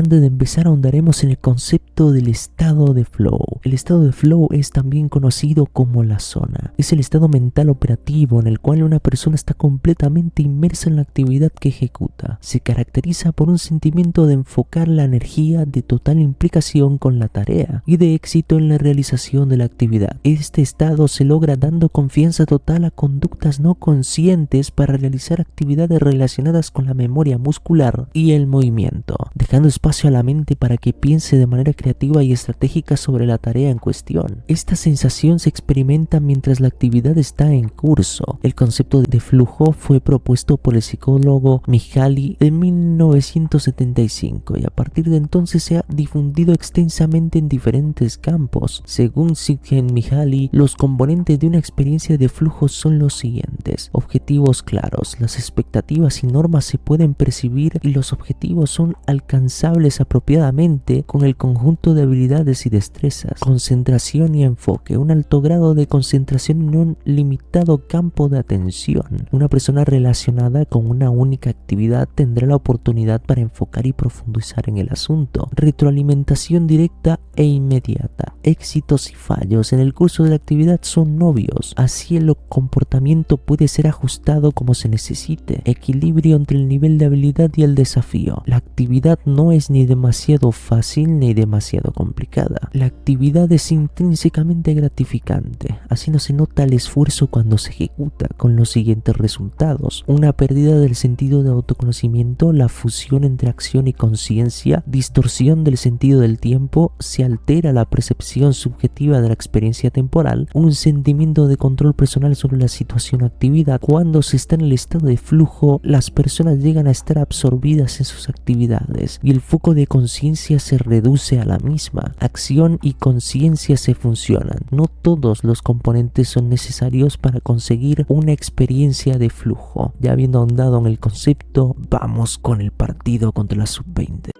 antes de empezar ahondaremos en el concepto del estado de flow. El estado de flow es también conocido como la zona. Es el estado mental operativo en el cual una persona está completamente inmersa en la actividad que ejecuta. Se caracteriza por un sentimiento de enfocar la energía de total implicación con la tarea y de éxito en la realización de la actividad. Este estado se logra dando confianza total a conductas no conscientes para realizar actividades relacionadas con la memoria muscular y el movimiento, dejando espacio a la mente para que piense de manera creativa y estratégica sobre la tarea en cuestión. Esta sensación se experimenta mientras la actividad está en curso. El concepto de flujo fue propuesto por el psicólogo Mihaly en 1975 y a partir de entonces se ha difundido extensamente en diferentes campos. Según Csikszentmihalyi, los componentes de una experiencia de flujo son los siguientes: objetivos claros, las expectativas y normas se pueden percibir y los objetivos son alcanzables apropiadamente con el conjunto de habilidades y destrezas, concentración y enfoque, un alto grado de concentración en un limitado campo de atención. Una persona relacionada con una única actividad tendrá la oportunidad para enfocar y profundizar en el asunto. Retroalimentación directa e inmediata. Éxitos y fallos en el curso de la actividad son obvios, así el comportamiento puede ser ajustado como se necesite. Equilibrio entre el nivel de habilidad y el desafío. La actividad no es ni demasiado fácil ni demasiado complicada. La actividad es intrínsecamente gratificante, así no se nota el esfuerzo cuando se ejecuta, con los siguientes resultados: una pérdida del sentido de autoconocimiento, la fusión entre acción y conciencia, distorsión del sentido del tiempo, se altera la percepción subjetiva de la experiencia temporal, un sentimiento de control personal sobre la situación o actividad. Cuando se está en el estado de flujo, las personas llegan a estar absorbidas en sus actividades y el foco de conciencia se reduce a la misma. Acción y conciencia se funcionan. No todos los componentes son necesarios para conseguir una experiencia de flujo. Ya habiendo ahondado en el concepto, vamos con el partido contra la Sub-20.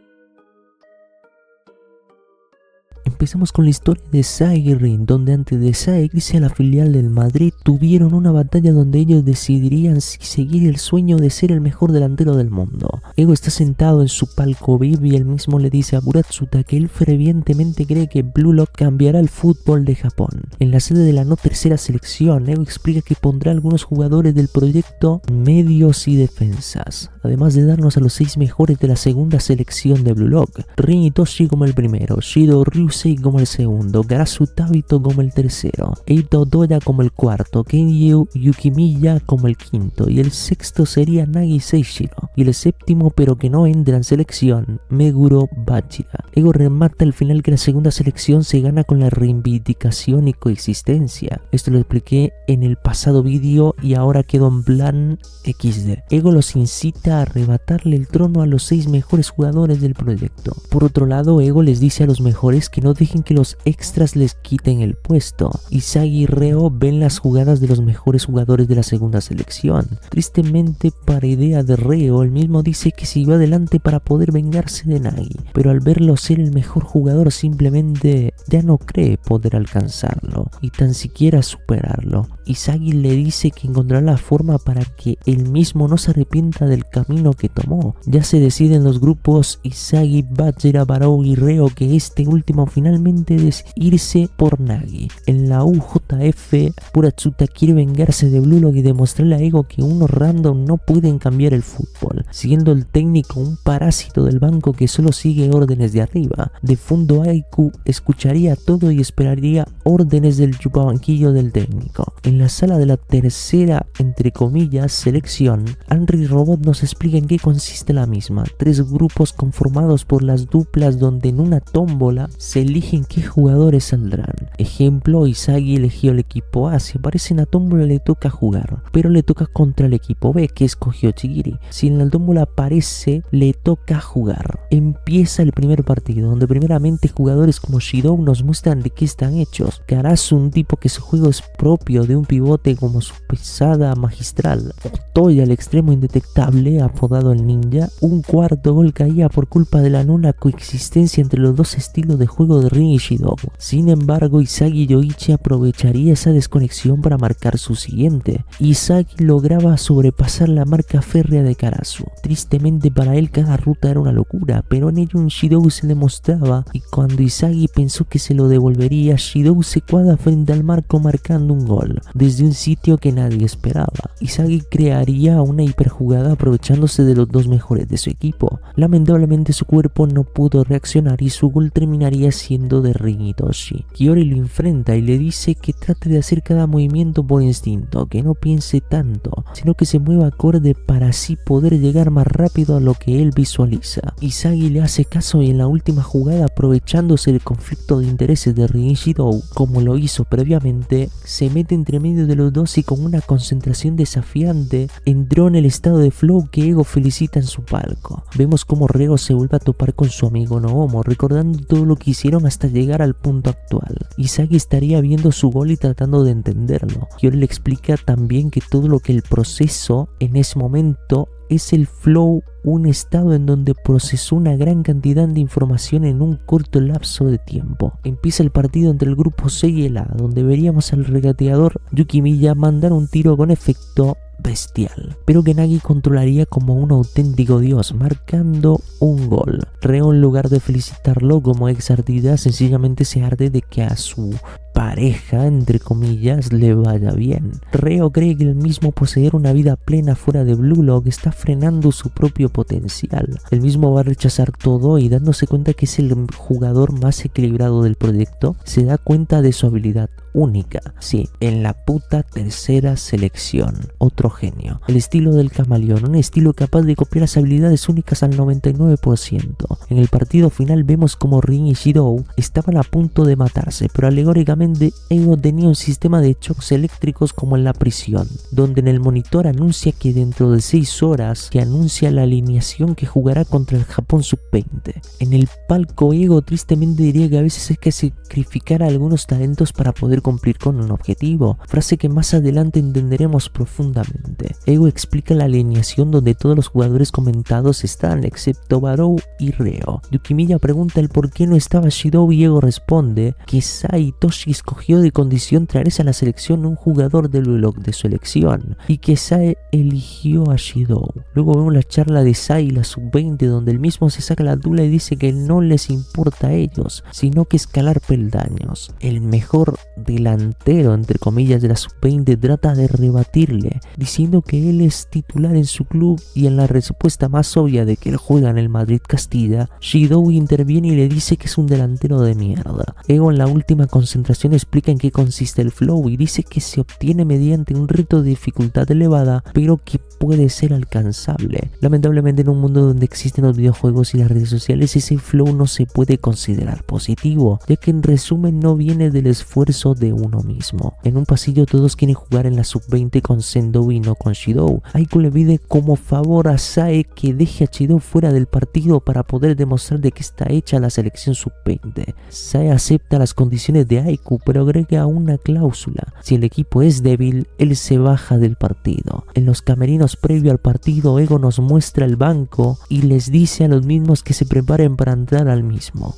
Empezamos con la historia de Zagreb, donde antes de Zagreb irse a la filial del Madrid tuvieron una batalla donde ellos decidirían si seguir el sueño de ser el mejor delantero del mundo. Ego está sentado en su palco VIP y él mismo le dice a Buratsuta que él fervientemente cree que Blue Lock cambiará el fútbol de Japón. En la sede de la no tercera selección, Ego explica que pondrá a algunos jugadores del proyecto medios y defensas, además de darnos a los 6 mejores de la segunda selección de Blue Lock: Rin Itoshi como el primero, Shido Ryusei como el segundo, Garasu Tabito como el tercero, Eito Doya como el cuarto, Kenyu Yukimiya como el quinto, y el sexto sería Nagi Seishiro, y el séptimo, pero que no entra en selección, Meguro Bachira. Ego remata al final que la segunda selección se gana con la reivindicación y coexistencia. Esto lo expliqué en el pasado vídeo y ahora quedó en plan XD. Ego los incita a arrebatarle el trono a los 6 mejores jugadores del proyecto. Por otro lado, Ego les dice a los mejores que no dejen que los extras les quiten el puesto. Isagi y Reo ven las jugadas de los mejores jugadores de la segunda selección. Tristemente, para idea de Reo, él mismo dice que siguió adelante para poder vengarse de Nagi, pero al verlo ser el mejor jugador simplemente ya no cree poder alcanzarlo y tan siquiera superarlo. Isagi le dice que encontrará la forma para que él mismo no se arrepienta del camino que tomó. Ya se deciden los grupos Isagi, Bachira, Barou y Reo que este último finalmente decide irse por Nagi. En la UJF, Buratsuta quiere vengarse de Blue Lock y demostrarle a Ego que unos random no pueden cambiar el fútbol, siendo el técnico un parásito del banco que solo sigue órdenes de arriba. De fondo, Aiku escucharía todo y esperaría órdenes del banquillo del técnico. En la sala de la tercera, entre comillas, selección, Henry y Robot nos explica en qué consiste la misma. 3 grupos conformados por las duplas donde en una tómbola se eligen qué jugadores saldrán. Ejemplo, Isagi eligió el equipo A. Si aparece en la tómbola le toca jugar, pero le toca contra el equipo B que escogió Chigiri. Si en la tómbola aparece, le toca jugar. Empieza el primer partido, donde primeramente jugadores como Shidou nos muestran de qué están hechos. Karasu, un tipo que su juego es propio de un pivote como su pesada magistral, Otoya al extremo indetectable, apodado el ninja. Un cuarto gol caía por culpa de la nula coexistencia entre los dos estilos de juego de Rin y Shidou. Sin embargo, Isagi Yoichi aprovecharía esa desconexión para marcar su siguiente. Isagi lograba sobrepasar la marca férrea de Karasu. Tristemente para él cada ruta era una locura, pero en ello un Shidou se le mostraba, y cuando Isagi pensó que se lo devolvería, Shidou se cuadra frente al marco marcando un gol, desde un sitio que nadie esperaba. Isagi crearía una hiperjugada aprovechándose de los dos mejores de su equipo. Lamentablemente su cuerpo no pudo reaccionar y su gol terminaría siendo de Rin Itoshi. Kiyori lo enfrenta y le dice que trate de hacer cada movimiento por instinto, que no piense tanto, sino que se mueva acorde para así poder llegar más rápido a lo que él visualiza. Isagi le hace caso y en la última jugada, aprovechándose del conflicto de intereses de Rin y Shidou, como lo hizo previamente, se mete entre medio de los dos y con una concentración desafiante entró en el estado de flow que Ego felicita en su palco. Vemos como Reo se vuelve a topar con su amigo Noomo, recordando todo lo que hicieron hasta llegar al punto actual. Isagi estaría viendo su gol y tratando de entenderlo. Kiyori le explica también que todo lo que el proceso en ese momento es el flow, un estado en donde procesó una gran cantidad de información en un corto lapso de tiempo. Empieza el partido entre el grupo C y el A, donde veríamos al regateador Yukimiya mandar un tiro con efecto bestial, pero que Nagi controlaría como un auténtico dios, marcando un gol. Reo, en lugar de felicitarlo como ex ardida, sencillamente se arde de que a su pareja, entre comillas, le vaya bien. Reo cree que el mismo poseer una vida plena fuera de Blue Lock está frenando su propio potencial. El mismo va a rechazar todo y, dándose cuenta que es el jugador más equilibrado del proyecto, se da cuenta de su habilidad única. Sí, en la puta tercera selección. Otro genio. El estilo del camaleón, un estilo capaz de copiar las habilidades únicas al 99%. En el partido final vemos como Rin y Shidou estaban a punto de matarse, pero alegóricamente Ego tenía un sistema de shocks eléctricos como en la prisión, donde en el monitor anuncia que dentro de 6 horas que anuncia la alineación que jugará contra el Japón Sub-20. En el palco, Ego tristemente diría que a veces hay que sacrificar a algunos talentos para poder cumplir con un objetivo, frase que más adelante entenderemos profundamente. Ego explica la alineación donde todos los jugadores comentados están, excepto Barou y Reo. Yukimiya pregunta el por qué no estaba Shidou y Ego responde que Sai Toshi escogió de condición traerse a la selección un jugador del Blue Lock de su elección, y que Sai eligió a Shidou. Luego vemos la charla de Sai y la Sub-20, donde el mismo se saca la tula y dice que no les importa a ellos, sino que escalar peldaños. El mejor delantero, entre comillas, de la Sub-20 trata de rebatirle, diciendo que él es titular en su club, y en la respuesta más obvia de que él juega en el Madrid Castilla, Shidou interviene y le dice que es un delantero de mierda. Ego, en la última concentración, explica en qué consiste el flow y dice que se obtiene mediante un reto de dificultad elevada, pero que puede ser alcanzable. Lamentablemente, en un mundo donde existen los videojuegos y las redes sociales, ese flow no se puede considerar positivo, ya que en resumen no viene del esfuerzo de uno mismo. En un pasillo todos quieren jugar en la Sub-20 con Sendou y no con Shidou. Aiko le pide como favor a Sae que deje a Shidou fuera del partido para poder demostrar de que está hecha la selección Sub-20. Sae acepta las condiciones de Aiko, pero agrega una cláusula: si el equipo es débil, él se baja del partido. En los camerinos previo al partido, Ego nos muestra el banco y les dice a los mismos que se preparen para entrar al mismo.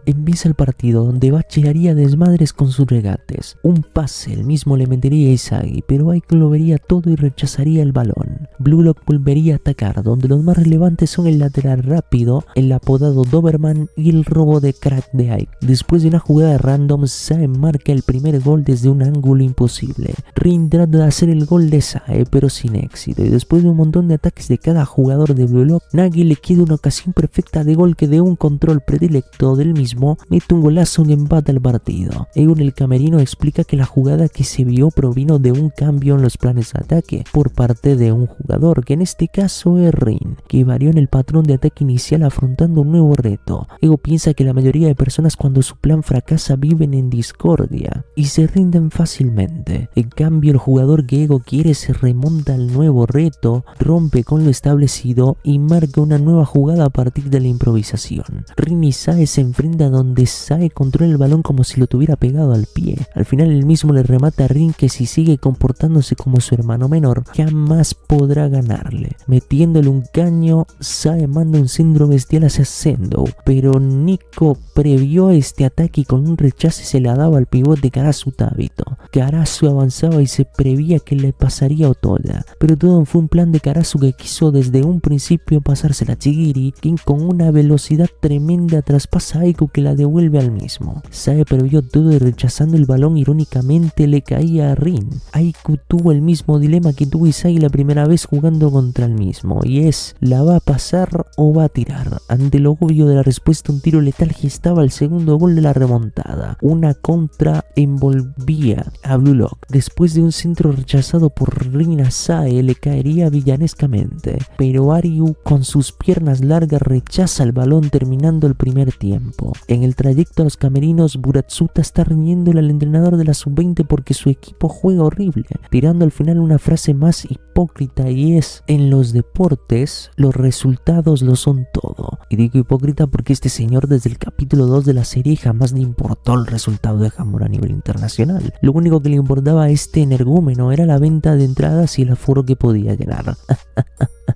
Empieza el partido, donde Bachi haría desmadres con sus regates. Un pase, el mismo le metería a Isagi, pero Aiko lo vería todo y rechazaría el balón. Blue Lock volvería a atacar, donde los más relevantes son el lateral rápido, el apodado Doberman y el robo de crack de Aiko. Después de una jugada random, Sae marca el primer gol desde un ángulo imposible. Rin trata de hacer el gol de Sae, pero sin éxito, y después de un montón de ataques de cada jugador de Blue Lock, Nagi le queda una ocasión perfecta de gol que de un control predilecto del mismo mete un golazo y empata el partido. Ego, en el camerino, explica que la jugada que se vio provino de un cambio en los planes de ataque por parte de un jugador, que en este caso es Rin, que varió en el patrón de ataque inicial afrontando un nuevo reto. Ego piensa que la mayoría de personas, cuando su plan fracasa, viven en discordia y se rinden fácilmente. En cambio, el jugador que Ego quiere se remonta al nuevo reto, rompe con lo establecido y marca una nueva jugada a partir de la improvisación. Rin y Sae se enfrentan partida donde Sae controla el balón como si lo tuviera pegado al pie. Al final él mismo le remata a Rin que si sigue comportándose como su hermano menor, jamás podrá ganarle. Metiéndole un caño, Sae manda un centro bestial hacia Sendo, pero Nico previó este ataque y con un rechace se la daba al pivote Karasu Tabito. Karasu avanzaba y se prevía que le pasaría a Otoya, pero todo fue un plan de Karasu que quiso desde un principio pasársela a Chigiri, quien con una velocidad tremenda traspasa a Aiku que la devuelve al mismo. Sae previó todo y rechazando el balón irónicamente le caía a Rin. Aiku tuvo el mismo dilema que tuvo Isagi la primera vez jugando contra el mismo, y es, ¿la va a pasar o va a tirar? Ante lo obvio de la respuesta, un tiro letal gestaba el segundo gol de la remontada. Una contra envolvía a Blue Lock. Después de un centro rechazado por Rin a Sae le caería villanescamente, pero Ariu con sus piernas largas rechaza el balón terminando el primer tiempo. En el trayecto a los camerinos, Buratsuta está riñéndole al entrenador de la sub-20 porque su equipo juega horrible, tirando al final una frase más hipócrita y es: en los deportes los resultados lo son todo. Y digo hipócrita porque este señor desde el capítulo 2 de la serie jamás le importó el resultado de Hamura a nivel internacional. Lo único que le importaba a este energúmeno era la venta de entradas y el aforo que podía llenar.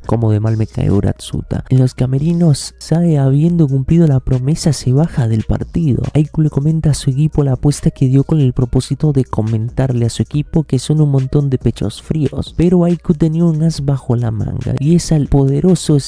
Como de mal me cae Buratsuta. En los camerinos, Sae, habiendo cumplido la promesa, se baja del partido. Aiku le comenta a su equipo la apuesta que dio con el propósito de comentarle a su equipo que son un montón de pechos fríos, pero Aiku tenía un as bajo la manga y es al poderoso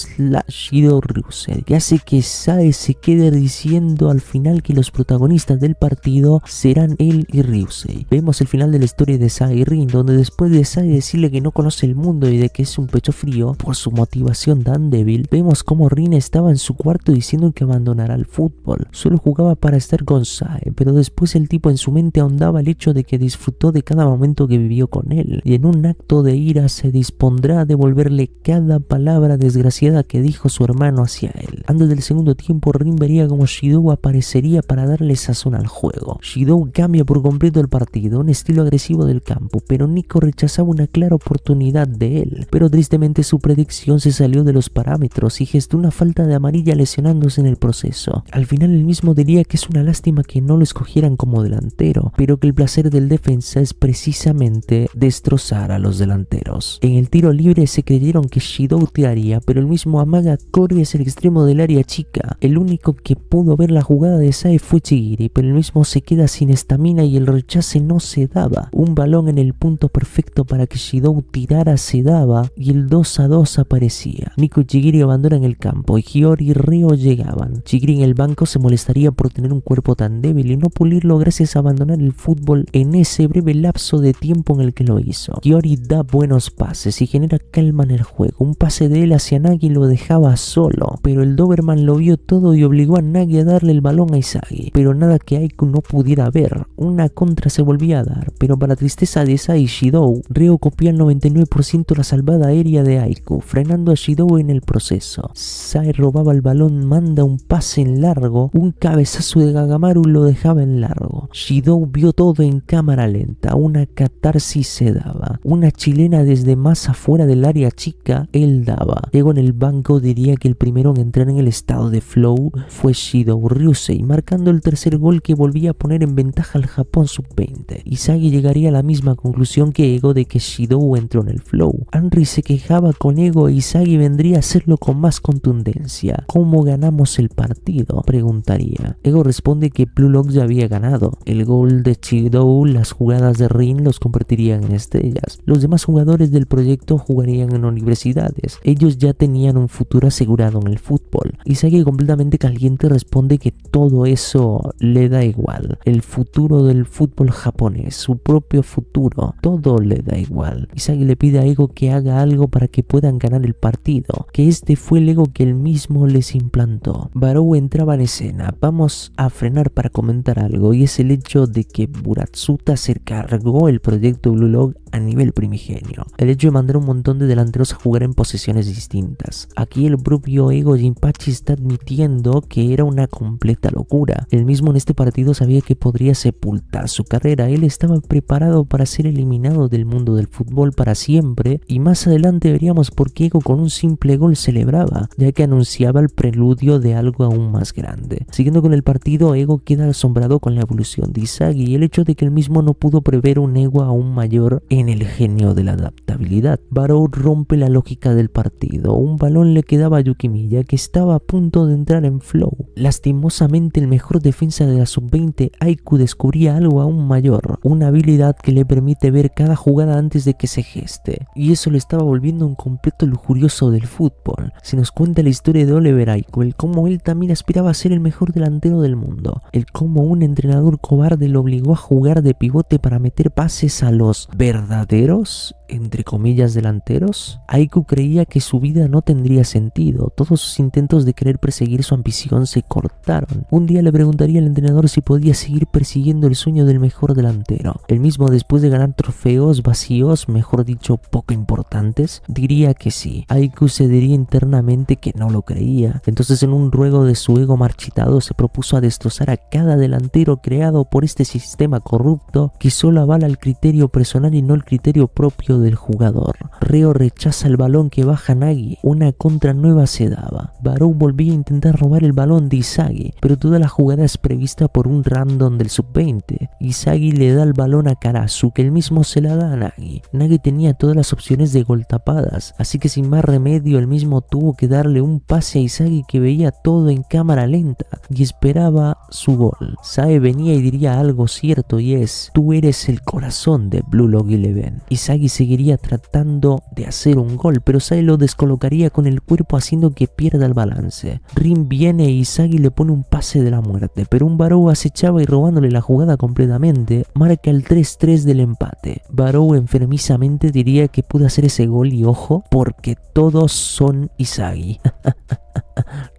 Shido Ryusei, que hace que Sae se quede diciendo al final que los protagonistas del partido serán él y Ryusei. Vemos el final de la historia de Sae y Rin, donde después de Sae decirle que no conoce el mundo y de que es un pecho frío por su motivación tan débil, vemos como Rin estaba en su cuarto diciendo que abandonará el fútbol. Solo jugaba para estar con Sae, pero después el tipo en su mente ahondaba el hecho de que disfrutó de cada momento que vivió con él, y en un acto de ira se dispondrá a devolverle cada palabra desgraciada que dijo su hermano hacia él. Antes del segundo tiempo, Rin vería como Shidou aparecería para darle sazón al juego. Shidou cambia por completo el partido, un estilo agresivo del campo, pero Nico rechazaba una clara oportunidad de él, pero tristemente su predicción se salió de los parámetros y gestó una falta de amarilla lesionándose en el proceso. Al final él mismo diría que es una lástima que no lo escogieran como delantero, pero que el placer del defensa es precisamente destrozar a los delanteros. En el tiro libre se creyeron que Shidou tiraría, pero el mismo amaga corre hacia el extremo del área chica. El único que pudo ver la jugada de Sae fue Chigiri, pero el mismo se queda sin estamina y el rechace no se daba. Un balón en el punto perfecto para que Shidou tirara se daba y el 2-2 aparecía. Nico y Chigiri abandonan el campo y Hiyori y Ryo llegaban. Chigiri en el banco se molestaría por tener un cuerpo tan débil y no pulirlo gracias a abandonar el fútbol en ese breve lapso de tiempo en el que lo hizo. Hiyori da buenos pases y genera calma en el juego. Un pase de él hacia Nagi lo dejaba solo, pero el Doberman lo vio todo y obligó a Nagi a darle el balón a Isagi, pero nada que Aiku no pudiera ver. Una contra se volvía a dar, pero para tristeza de Sae y Shidou, Ryo copió al 99% la salvada aérea de Aiku, frenando a Shidou en el proceso. Sae robaba el balón, manda un pase en largo, un cabezazo de Gagamaru lo dejaba en largo. Shidou vio todo en cámara lenta, una catarsis se daba, una chilena desde más afuera del área chica, él daba. Luego en el banco diría que el primero en entrar en el estado de flow fue Shidou Ryusei, marcando el tercer gol que volvía a poner en ventaja al Japón sub-20. Isagi llegaría a la misma conclusión que Ego de que Shidou entró en el flow. Henry se quejaba con Ego e Isagi vendría a hacerlo con más contundencia. ¿Cómo ganamos el partido?, preguntaría. Ego responde que Blue Lock ya había ganado. El gol de Shidou, las jugadas de Rin los convertirían en estrellas. Los demás jugadores del proyecto jugarían en universidades. Ellos ya tenían un futuro asegurado en el fútbol. Isagi, completamente caliente, responde que todo eso le da igual. El futuro del fútbol japonés, su propio futuro, todo le da igual. Isagi le pide a Ego que haga algo para que puedan ganar el partido, que este fue el ego que él mismo les implantó. Barou entraba en escena. Vamos a frenar para comentar algo, y es el hecho de que Buratsuta se cargó el proyecto Blue Lock a nivel primigenio. El hecho de mandar un montón de delanteros a jugar en posiciones distintas. Aquí el propio Ego Jinpachi está admitiendo que era una completa locura. Él mismo en este partido sabía que podría sepultar su carrera. Él estaba preparado para ser eliminado del mundo del fútbol para siempre, y más adelante veríamos por qué Ego con un simple gol celebraba, ya que anunciaba el preludio de algo aún más grande. Siguiendo con el partido, Ego queda asombrado con la evolución de Izagi y el hecho de que él mismo no pudo prever un Ego aún mayor en el genio de la adaptabilidad. Barou rompe la lógica del partido. Un balón le quedaba a Yukimiya, que estaba a punto de entrar en flow. Lastimosamente, el mejor defensa de la sub-20, Aiku, descubría algo aún mayor, una habilidad que le permite ver cada jugada antes de que se geste, y eso lo estaba volviendo un completo lujurioso del fútbol. Se nos cuenta la historia de Oliver Aiku, el cómo él también aspiraba a ser el mejor delantero del mundo, el cómo un entrenador cobarde lo obligó a jugar de pivote para meter pases a los verdaderos, entre comillas, delanteros. Aiku creía que su vida no tendría sentido. Todos sus intentos de querer perseguir su ambición se cortaron. Un día le preguntaría al entrenador si podía seguir persiguiendo el sueño del mejor delantero. Él mismo, después de ganar trofeos vacíos, mejor dicho, poco importantes, diría que sí. Aiku se diría internamente que no lo creía. Entonces, en un ruego de su ego marchitado, se propuso a destrozar a cada delantero creado por este sistema corrupto que solo avala el criterio personal y no el criterio propio del jugador. Reo rechaza el balón que baja Nagi. Una contra nueva se daba. Barou volvía a intentar robar el balón de Izagi, pero toda la jugada es prevista por un random del sub-20. Izagi le da el balón a Karasu, que él mismo se la da a Nagi. Nagi tenía todas las opciones de gol tapadas, así que sin más remedio él mismo tuvo que darle un pase a Izagi, que veía todo en cámara lenta y esperaba su gol. Sae venía y diría algo cierto, y es: tú eres el corazón de Blue Lock Eleven. Izagi seguiría tratando de hacer un gol, pero Sae lo descolocaría con el cuerpo, haciendo que pierda el balance. Rin viene y Izagi le pone un pase de la muerte, pero un Barou acechaba y, robándole la jugada completamente, marca el 3-3 del empate. Barou enfermizamente diría que pudo hacer ese gol, y ojo, porque todos son Izagi.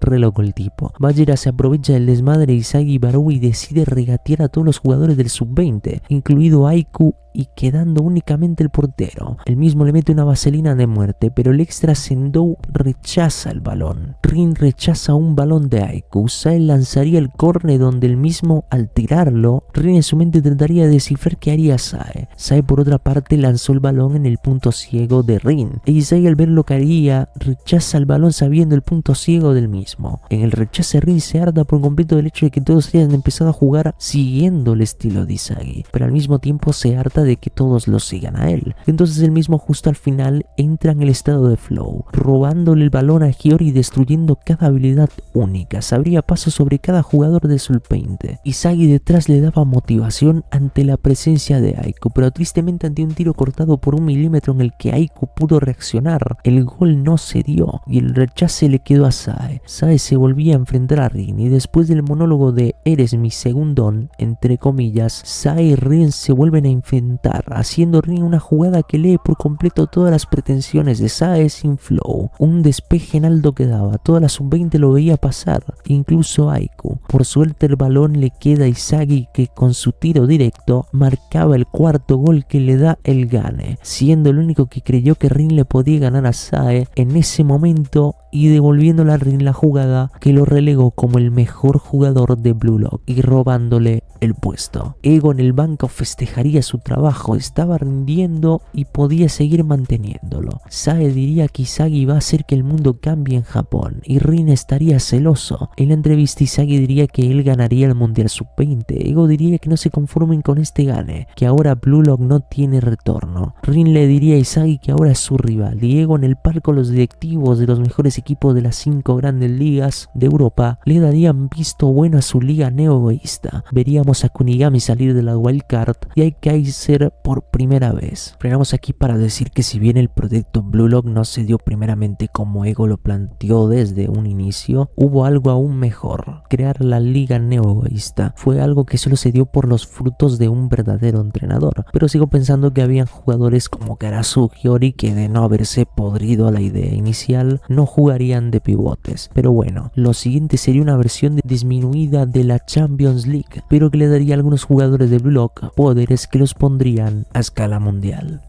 Re loco el tipo. Bajira se aprovecha del desmadre de Izagi y Barou y decide regatear a todos los jugadores del sub-20, incluido Aiku, y quedando únicamente el portero. Él mismo le mete una vaselina de muerte, pero el extra Sendou rechaza el balón. Rin rechaza un balón de Aiku. Sae lanzaría el córner, donde el mismo, al tirarlo, Rin en su mente trataría de descifrar qué haría Sae. Sae, por otra parte, lanzó el balón en el punto ciego de Rin, e Izagi, al ver lo que haría, rechaza el balón sabiendo el punto ciego del mismo. En el rechazo, Rin se harta por completo del hecho de que todos hayan empezado a jugar siguiendo el estilo de Izagi, pero al mismo tiempo se harta de que todos lo sigan a él. Entonces él mismo, justo al final, entra en el estado de flow, robándole el balón a Hiyori y destruyendo cada habilidad única. Se abría paso sobre cada jugador de sub-20. Izagi detrás le daba motivación ante la presencia de Aiku, pero tristemente, ante un tiro cortado por 1 milímetro en el que Aiku pudo reaccionar, el gol no se dio y el rechace le quedó a Sae. Sae se volvía a enfrentar a Rin, y después del monólogo de "eres mi segundón", entre comillas, Sae y Rin se vuelven a enfrentar, haciendo Rin una jugada que lee por completo todas las pretensiones de Sae sin flow. Un despeje en alto que daba, toda la sub-20 lo veía pasar, incluso Aiku. Por suerte el balón le queda a Izagi, que con su tiro directo marcaba el cuarto gol que le da el gane, siendo el único que creyó que Rin le podía ganar a Sae en ese momento, y devolviéndole a Rin la jugada que lo relegó como el mejor jugador de Blue Lock y robándole el puesto. Ego en el banco festejaría su trabajo, estaba rindiendo y podía seguir manteniéndolo. Sae diría que Izagi va a hacer que el mundo cambie en Japón, y Rin estaría celoso. En la entrevista, Izagi diría que él ganaría el Mundial Sub-20. Ego diría que no se conformen con este gane, que ahora Blue Lock no tiene retorno. Rin le diría a Izagi que ahora es su rival, y Ego, en el palco, los directivos de los mejores equipos de las 5 grandes ligas de Europa le darían visto bueno a su liga neo-egoísta. Veríamos a Kunigami salir de la wildcard y a Kaiser por primera vez. Frenamos aquí para decir que, si bien el proyecto Blue Lock no se dio primeramente como Ego lo planteó desde un inicio, hubo algo aún mejor: crear la liga neo-egoísta. Fue algo que solo se dio por los frutos de un verdadero entrenador, pero sigo pensando que habían jugadores como Karasu, Hiyori, que de no haberse podrido a la idea inicial, no jugarían de pivotes. Pero bueno, lo siguiente sería una versión disminuida de la Champions League, pero que le daría a algunos jugadores de Blue Lock poderes que los pondrían a escala mundial.